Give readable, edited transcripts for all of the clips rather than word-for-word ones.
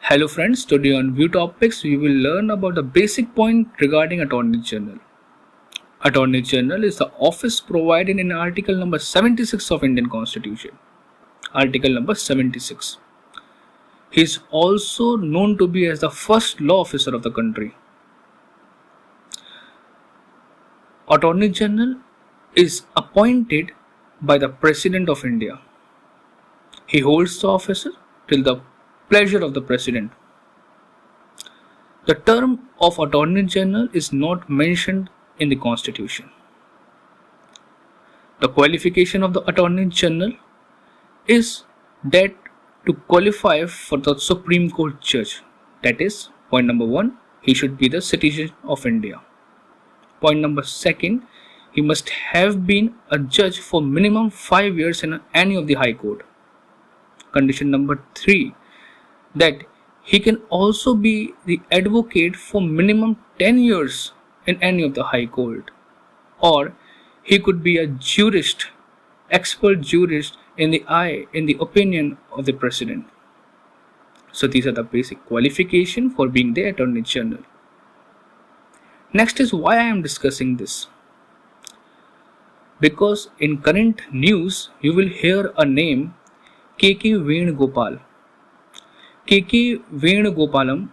Hello friends, today on View Topics we will learn about the basic point regarding Attorney General. Attorney General is the office provided in Article number 76 of Indian Constitution. Article number 76. He is also known to be as the first law officer of the country. Attorney General is appointed by the President of India. He holds the office till the pleasure of the President. The term of Attorney General is not mentioned in the Constitution. The qualification of the Attorney General is that to qualify for the Supreme Court judge. That is, point number 1, he should be the citizen of India. Point number 2, he must have been a judge for minimum 5 years in any of the High Court. Condition number 3, that he can also be the advocate for minimum 10 years in any of the High Court, or he could be a jurist, expert jurist in the opinion of the President. So these are the basic qualifications for being the Attorney General. Next is why I am discussing this. Because in current news you will hear a name, K.K. Venugopal. K.K. Venugopalam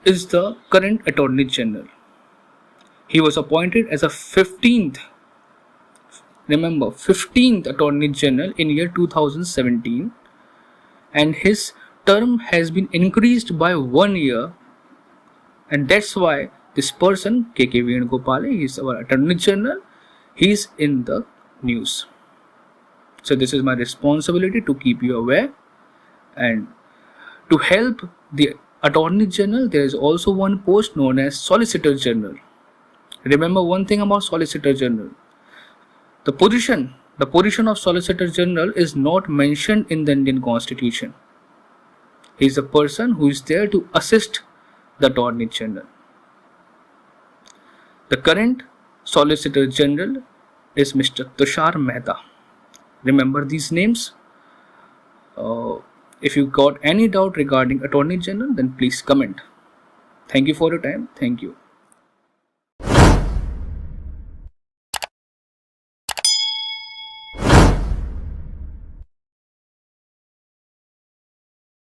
is the current Attorney General. He was appointed as a 15th Attorney General in year 2017, and his term has been increased by 1 year, and that's why this person, K.K. Venugopal, he is our Attorney General, he is in the news. So this is my responsibility to keep you aware, and to help the Attorney General, there is also one post known as Solicitor General. Remember one thing about Solicitor General. The position of Solicitor General is not mentioned in the Indian Constitution. He is a person who is there to assist the Attorney General. The current Solicitor General is Mr. Tushar Mehta. Remember these names. If you got any doubt regarding Attorney General, then please comment. Thank you for your time. Thank you.